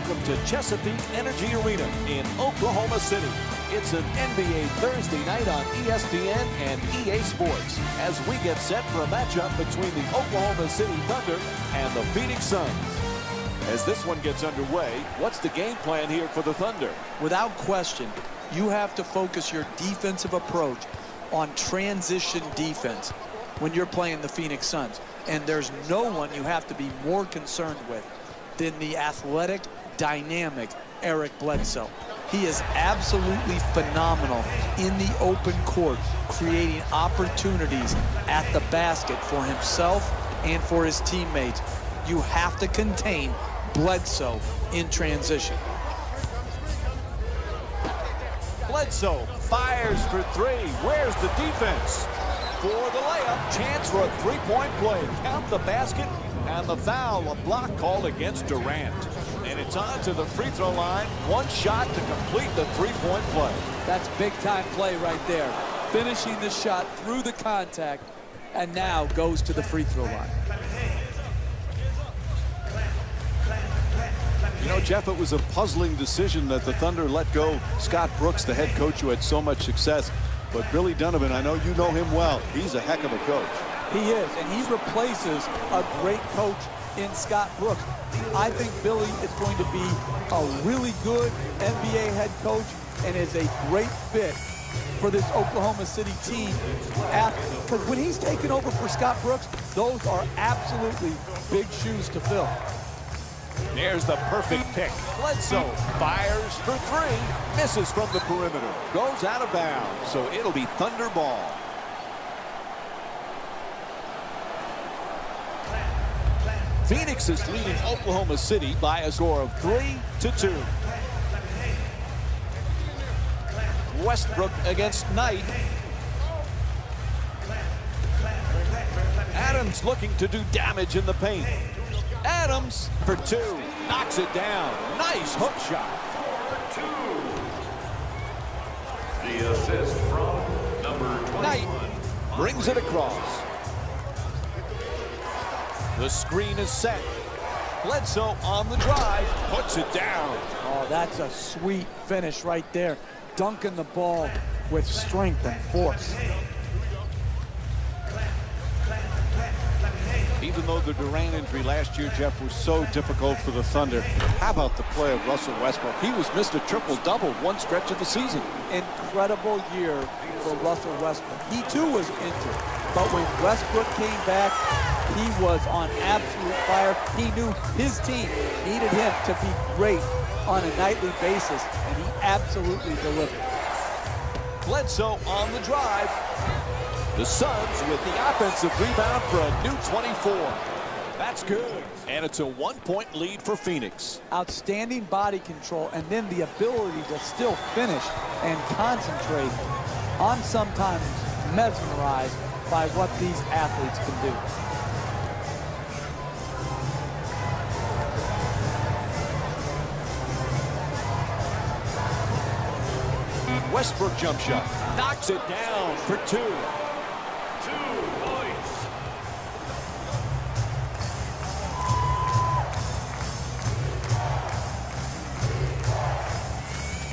welcome to Chesapeake Energy Arena in Oklahoma City. It's an NBA Thursday night on ESPN and EA Sports as we get set for a matchup between the Oklahoma City Thunder and the Phoenix Suns. As this one gets underway, what's the game plan here for the Thunder? Without question, you have to focus your defensive approach on transition defense when you're playing the Phoenix Suns. And there's no one you have to be more concerned with than the athletic, dynamic Eric Bledsoe. He is absolutely phenomenal in the open court, creating opportunities at the basket for himself and for his teammates. You have to contain Bledsoe in transition. Bledsoe fires for three. Where's the defense? For the layup, chance for a three-point play. Count the basket and the foul, a block called against Durant. And it's on to the free throw line. One shot to complete the three-point play. That's big-time play right there. Finishing the shot through the contact and now goes to the free throw line. You know, Jeff, it was a puzzling decision that the Thunder let go Scott Brooks, the head coach who had so much success. But Billy Donovan, I know you know him well. He's a heck of a coach. He is, and he replaces a great coach in Scott Brooks. I think Billy is going to be a really good NBA head coach and is a great fit for this Oklahoma City team. Because when he's taken over for Scott Brooks, those are absolutely big shoes to fill. There's the perfect pick. Bledsoe fires for three, misses from the perimeter, goes out of bounds, so it'll be Thunder ball. Phoenix is leading Oklahoma City by a score of 3-2. Westbrook against Knight. Adams looking to do damage in the paint. Adams for two, knocks it down. Nice hook shot. The assist from number 21. Knight brings it across. The screen is set. Bledsoe on the drive, puts it down. Oh, that's a sweet finish right there. Dunking the ball with strength and force. Even though the Durant injury last year, Jeff, was so difficult for the Thunder, how about the play of Russell Westbrook? He was Mr. Triple-Double one stretch of the season. Incredible year for Russell Westbrook. He too was injured, but when Westbrook came back, he was on absolute fire. He knew his team needed him to be great on a nightly basis, and he absolutely delivered. Bledsoe on the drive. The Suns with the offensive rebound for a new 24. That's good. And it's a one-point lead for Phoenix. Outstanding body control and then the ability to still finish and concentrate. I'm sometimes mesmerized by what these athletes can do. Westbrook jump shot. Knocks it down for two. 2 points.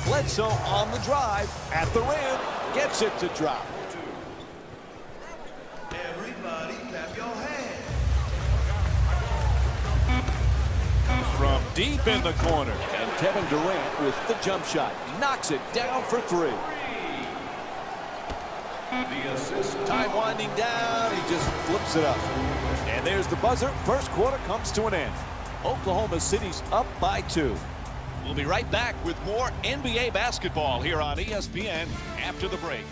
Bledsoe on the drive. At the rim. Gets it to drop. Everybody clap your hands. From deep in the corner. And Kevin Durant with the jump shot. Knocks it down for three. The assist. Time winding down. He just flips it up. And there's the buzzer. First quarter comes to an end. Oklahoma City's up by 2. We'll be right back with more NBA basketball here on ESPN after the break.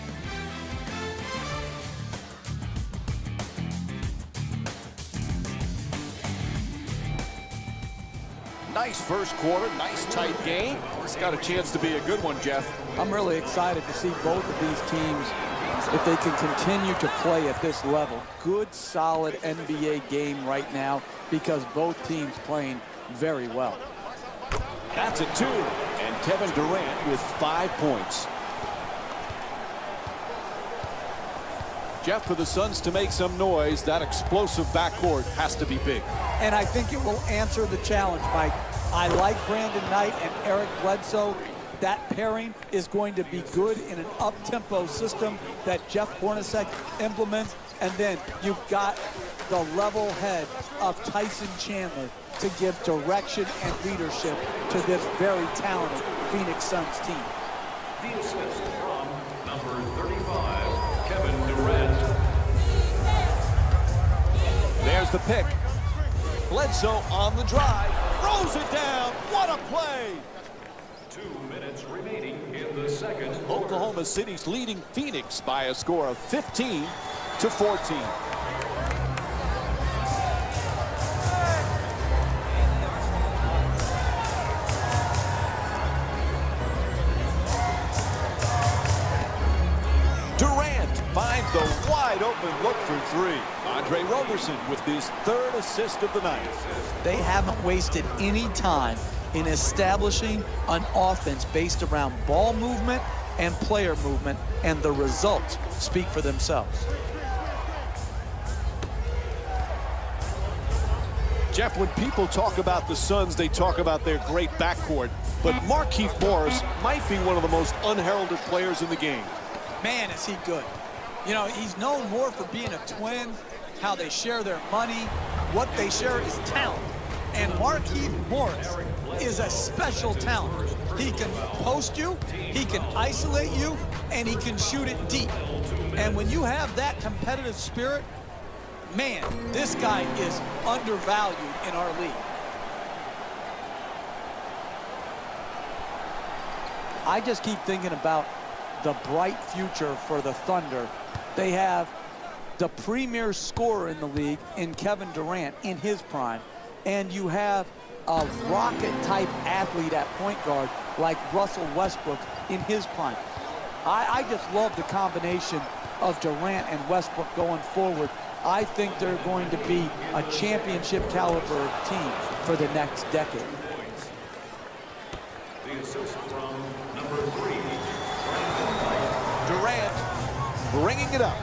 Nice first quarter, nice tight game. It's got a chance to be a good one, Jeff. I'm really excited to see both of these teams, if they can continue to play at this level. Good, solid NBA game right now because both teams playing very well. That's a 2. And Kevin Durant with 5 points. Jeff, for the Suns to make some noise, that explosive backcourt has to be big. And I think it will answer the challenge, Mike. I like Brandon Knight and Eric Bledsoe. That pairing is going to be good in an up-tempo system that Jeff Hornacek implements. And then you've got the level head of Tyson Chandler to give direction and leadership to this very talented Phoenix Suns team. The assist from number 35, Kevin Durant. There's the pick. Bledsoe on the drive. Throws it down. What a play. 2 minutes remaining in the second quarter. Oklahoma City's leading Phoenix by a score of 15-14. Durant finds the wide open look for three. Andre Roberson with his third assist of the night. They haven't wasted any time in establishing an offense based around ball movement and player movement, and the results speak for themselves. Jeff, when people talk about the Suns, they talk about their great backcourt. But Markieff Morris might be one of the most unheralded players in the game. Man, is he good. You know, he's known more for being a twin, how they share their money. What they share is talent. And Markieff Morris is a special talent. He can post you, he can isolate you, and he can shoot it deep. And when you have that competitive spirit, man, this guy is undervalued in our league. I just keep thinking about the bright future for the Thunder. They have the premier scorer in the league in Kevin Durant in his prime, and you have a rocket-type athlete at point guard like Russell Westbrook in his prime. I just love the combination of Durant and Westbrook going forward. I think they're going to be a championship caliber team for the next decade. The assist from number 3. Durant bringing it up.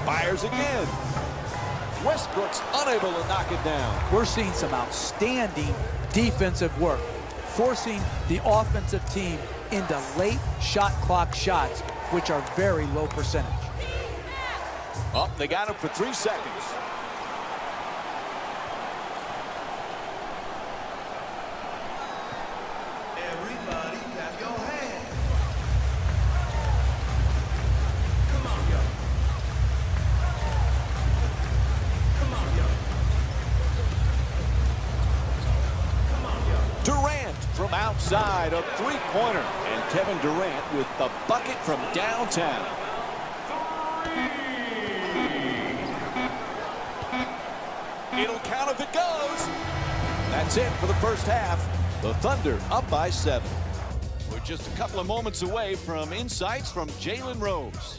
Fires again. Westbrook's unable to knock it down. We're seeing some outstanding defensive work, forcing the offensive team into late shot clock shots, which are very low percentage. Oh, they got him for 3 seconds. Everybody clap your hands. Come on, yo. Come on, yo. Come on, yo. Durant from outside, a three-pointer. And Kevin Durant with the bucket from downtown. It'll count if it goes. That's it for the first half. The Thunder up by 7. We're just a couple of moments away from insights from Jalen Rose.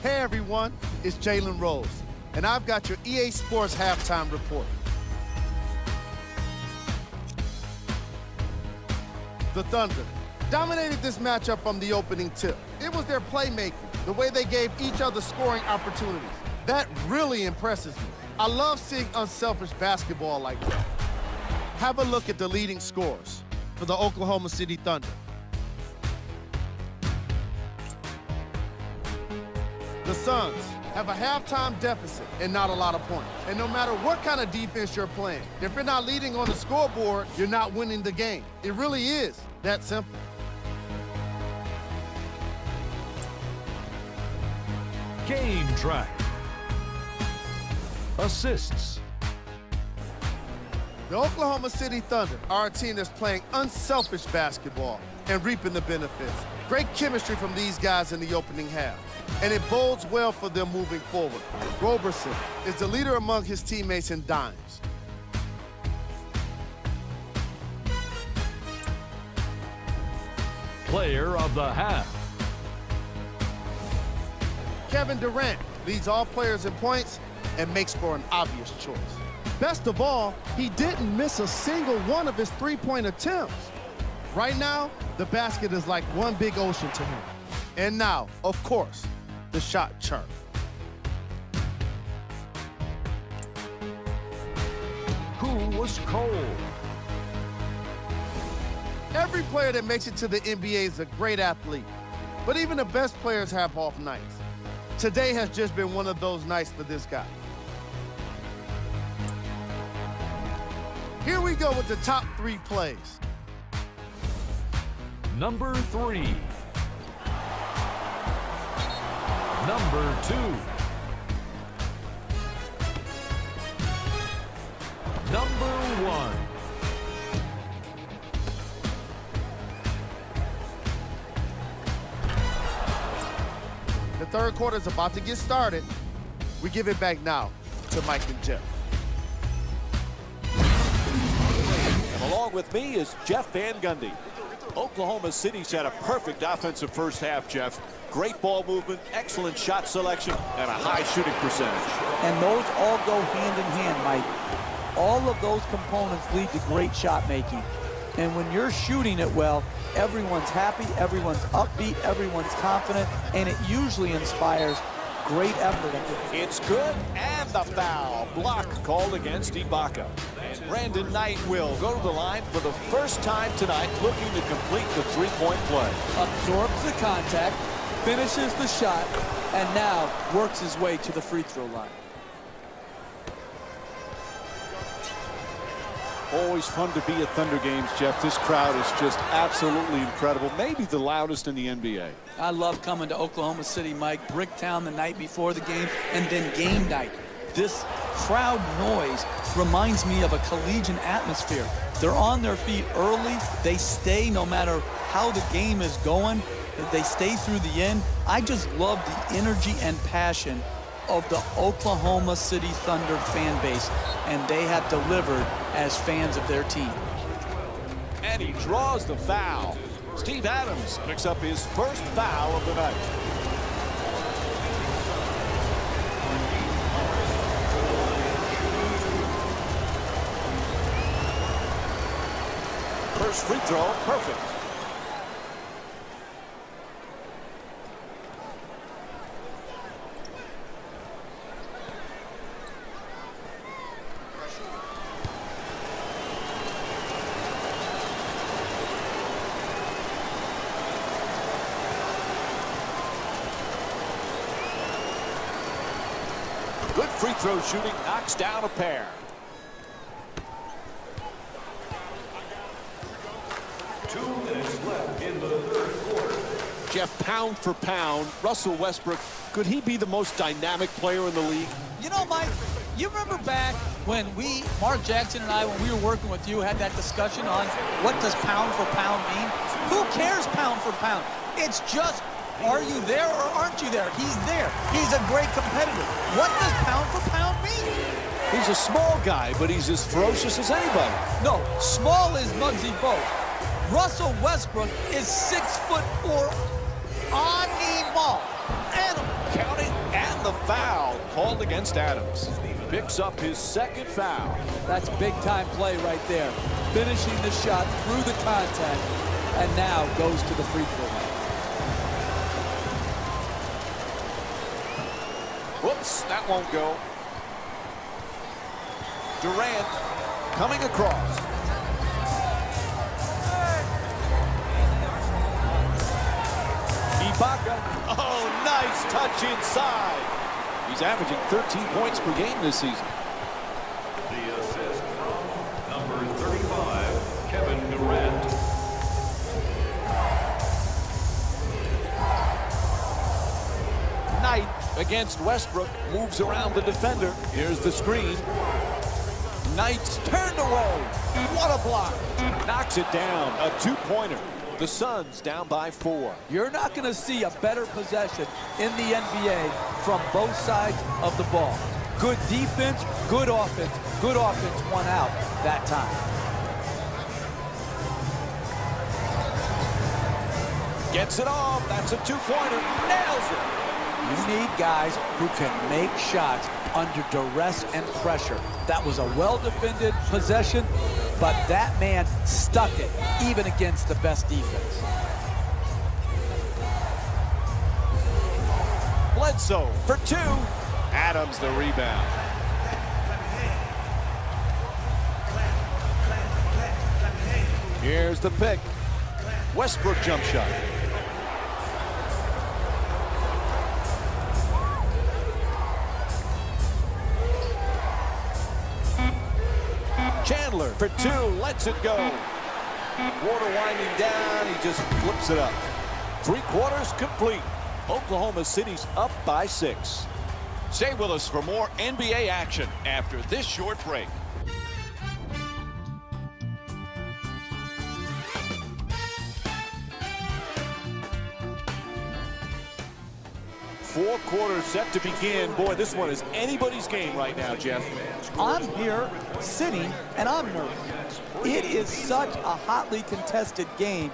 Hey everyone, it's Jalen Rose, and I've got your EA Sports halftime report. The Thunder dominated this matchup from the opening tip. It was their playmaking, the way they gave each other scoring opportunities. That really impresses me. I love seeing unselfish basketball like that. Have a look at the leading scorers for the Oklahoma City Thunder. The Suns have a halftime deficit and not a lot of points. And no matter what kind of defense you're playing, if you're not leading on the scoreboard, you're not winning the game. It really is that simple. Game track. Assists. The Oklahoma City Thunder are a team that's playing unselfish basketball and reaping the benefits. Great chemistry from these guys in the opening half, and it bodes well for them moving forward. Roberson is the leader among his teammates in dimes. player of the half. Kevin Durant leads all players in points and makes for an obvious choice. Best of all, he didn't miss a single one of his three-point attempts. Right now, the basket is like one big ocean to him. And now, of course, the shot chart. Who was cold? Every player that makes it to the NBA is a great athlete, but even the best players have off nights. Today has just been one of those nights for this guy. Here we go with the top 3 plays. Number 3. Number 2. Number 1. The third quarter is about to get started. We give it back now to Mike and Jeff. And along with me is Jeff Van Gundy. Oklahoma City's had a perfect offensive first half, Jeff. Great ball movement, excellent shot selection, and a high shooting percentage. And those all go hand in hand, Mike. All of those components lead to great shot making. And when you're shooting it well, everyone's happy, everyone's upbeat, everyone's confident, and it usually inspires great effort. It's good, and the foul. Block called against Ibaka. And Brandon Knight will go to the line for the first time tonight, looking to complete the three-point play. Absorbs the contact, finishes the shot, and now works his way to the free throw line. Always fun to be at Thunder games, Jeff. This crowd is just absolutely incredible. Maybe the loudest in the NBA. I love coming to Oklahoma City, Mike. Bricktown the night before the game, and then game night. This crowd noise reminds me of a collegiate atmosphere. They're on their feet early. They stay no matter how the game is going. They stay through the end. I just love the energy and passion of the Oklahoma City Thunder fan base, and they have delivered as fans of their team. And he draws the foul. Steve Adams picks up his first foul of the night. First free throw, perfect. Good free throw shooting, knocks down a pair. Left in the third quarter. Jeff, pound for pound, Russell Westbrook, could he be the most dynamic player in the league? You know, Mike, you remember back when Mark Jackson and I, when we were working with you, had that discussion on what does pound for pound mean? Who cares pound for pound? It's just, are you there or aren't you there? He's there. He's a great competitor. What does pound for pound mean? He's a small guy, but he's as ferocious as anybody. No, small is Muggsy Bogues. Russell Westbrook is 6'4" on the ball. Animal. Counting, and the foul called against Adams. Picks up his second foul. That's big-time play right there. Finishing the shot through the contact, and now goes to the free throw line. Whoops, that won't go. Durant coming across. Ibaka. Oh, nice touch inside. He's averaging 13 points per game this season. The assist from number 35, Kevin Durant. Knight against Westbrook, moves around the defender. Here's the screen. Knight's turned away. What a block. Knocks it down. A two-pointer. The Suns down by 4. You're not going to see a better possession in the NBA from both sides of the ball. Good defense, good offense. Good offense won out that time. Gets it off. That's a two-pointer. Nails it. You need guys who can make shots under duress and pressure. That was a well-defended possession, but that man stuck it even against the best defense. Bledsoe for two. Adams the rebound. Here's the pick. Westbrook jump shot. Chandler for two. Lets it go. Water winding down. He just flips it up. 3 quarters complete. Oklahoma City's up by 6. Stay with us for more NBA action after this short break. Fourth quarter set to begin. Boy, this one is anybody's game right now, Jeff. I'm here sitting and I'm nervous. It is such a hotly contested game.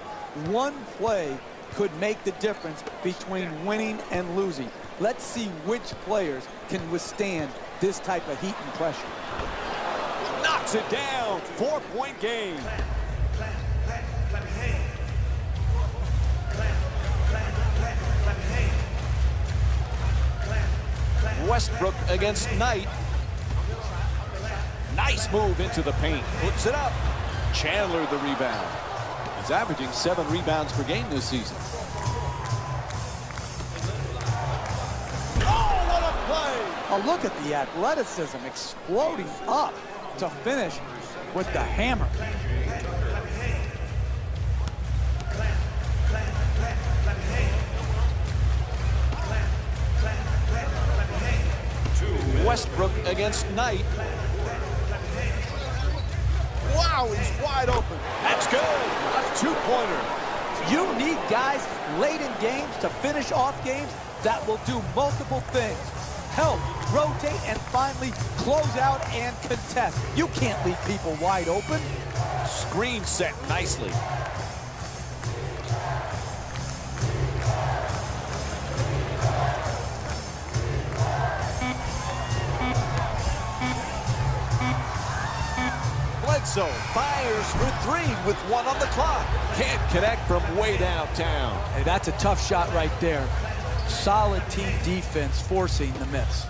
One play could make the difference between winning and losing. Let's see which players can withstand this type of heat and pressure. Knocks it down. 4-point game. Westbrook against Knight. Nice move into the paint. Puts it up. Chandler the rebound. He's averaging 7 rebounds per game this season. Oh, what a play! Oh, look at the athleticism exploding up to finish with the hammer. Westbrook against Knight. Wow, he's wide open. That's good. A two-pointer. You need guys late in games to finish off games that will do multiple things. Help, rotate, and finally close out and contest. You can't leave people wide open. Screen set nicely. Bledsoe fires for 3 with 1 on the clock. Can't connect from way downtown. Hey, that's a tough shot right there. Solid team defense forcing the miss.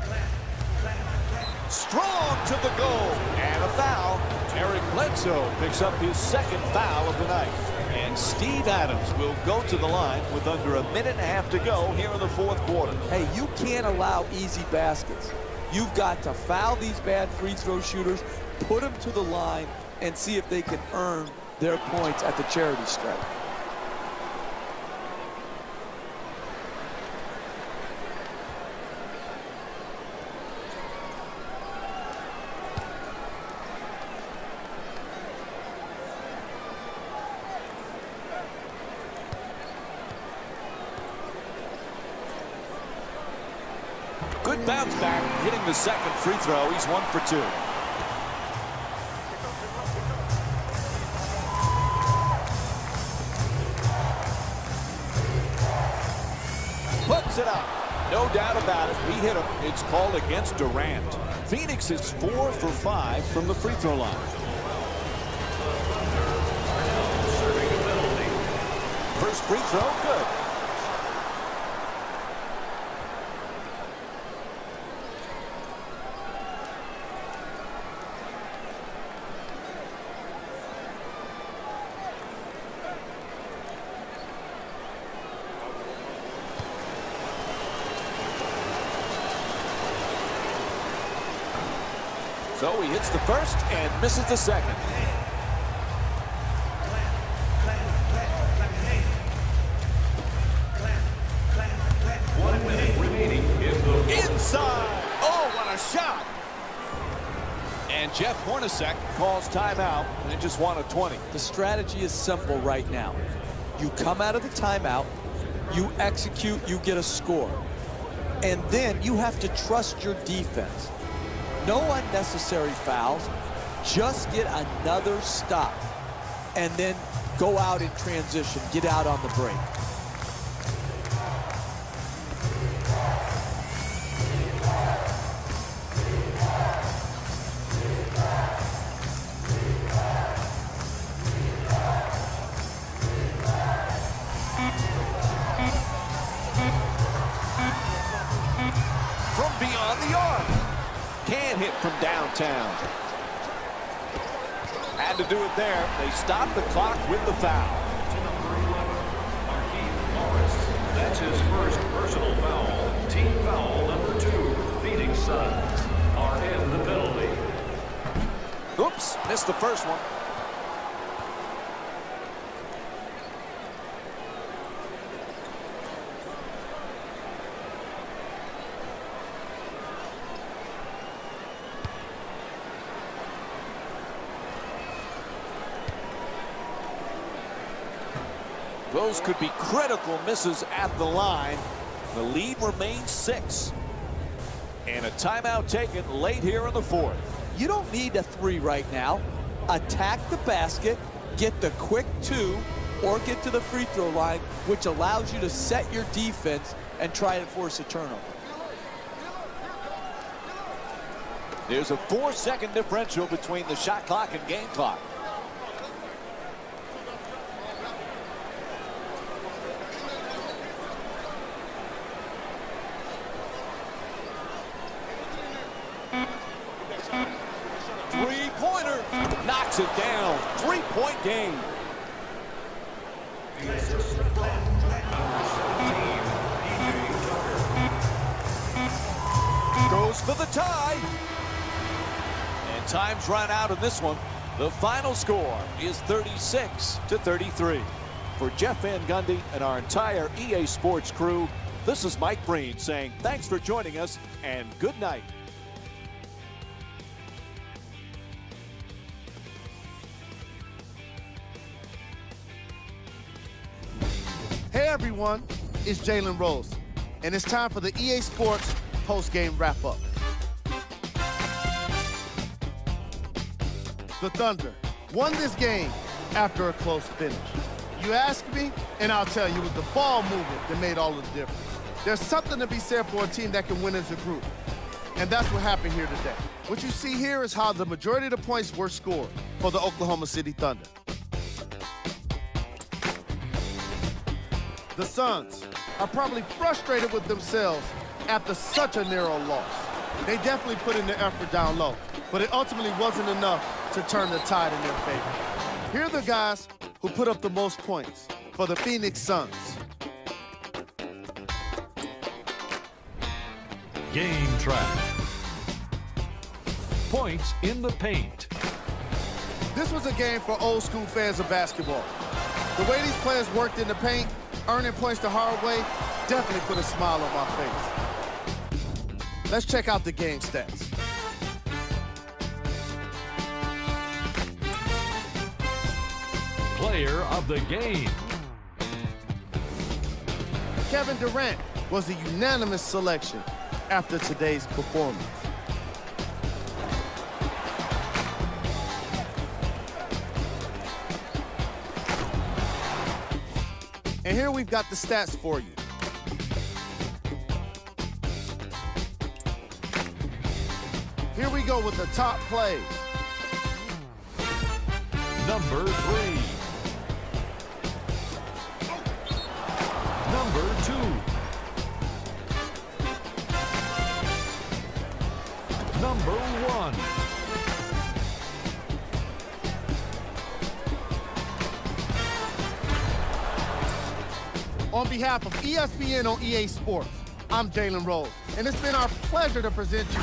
Strong to the goal. And a foul. Eric Bledsoe picks up his 2nd foul of the night. And Steve Adams will go to the line with under a minute and a half to go here in the 4th quarter. Hey, you can't allow easy baskets. You've got to foul these bad free throw shooters, put them to the line, and see if they can earn their points at the charity stripe. Good bounce back, hitting the 2nd free throw. He's 1 for 2. Puts it up. No doubt about it. He hit him. It's called against Durant. Phoenix is 4 for 5 from the free throw line. First free throw, good. So he hits the first and misses the second. One minute remaining in the Inside. Oh, what a shot. And Jeff Hornacek Calls timeout and just won a 20. The strategy is simple right now. You come out of the timeout, you execute, you get a score. And then you have to trust your defense. No unnecessary fouls. Just get another stop. And then go out in transition. Get out on the break. get hit from downtown. Had to do it there. They stopped the clock with the foul. That's his first personal foul. Team foul number 2. Phoenix Suns are in the penalty. Oops, missed the first one. Those could be critical misses at the line. The lead remains 6. And a timeout taken late here in the 4th. You don't need a 3 right now. Attack the basket, get the quick 2, or get to the free throw line, which allows you to set your defense and try to force a turnover. There's a 4-second differential between the shot clock and game clock. Three-pointer knocks it down. 3-point game. Goes for the tie. And time's run out in this one. The final score is 36-33. For Jeff Van Gundy and our entire EA Sports crew, this is Mike Breen saying thanks for joining us and good night. Hey everyone, it's Jalen Rose, and it's time for the EA Sports post-game wrap-up. The Thunder won this game after a close finish. You ask me, and I'll tell you, it was the ball movement that made all the difference. There's something to be said for a team that can win as a group, and that's what happened here today. What you see here is how the majority of the points were scored for the Oklahoma City Thunder. The Suns are probably frustrated with themselves after such a narrow loss. They definitely put in the effort down low, but it ultimately wasn't enough to turn the tide in their favor. Here are the guys who put up the most points for the Phoenix Suns. Game track. Points in the paint. This was a game for old school fans of basketball. The way these players worked in the paint, earning points the hard way, definitely put a smile on my face. Let's check out the game stats. Player of the game. Kevin Durant was a unanimous selection after today's performance. And here we've got the stats for you. Here we go with the top plays. Number 3. Number 2. Number 1. On behalf of ESPN on EA Sports, I'm Jalen Rose, and it's been our pleasure to present you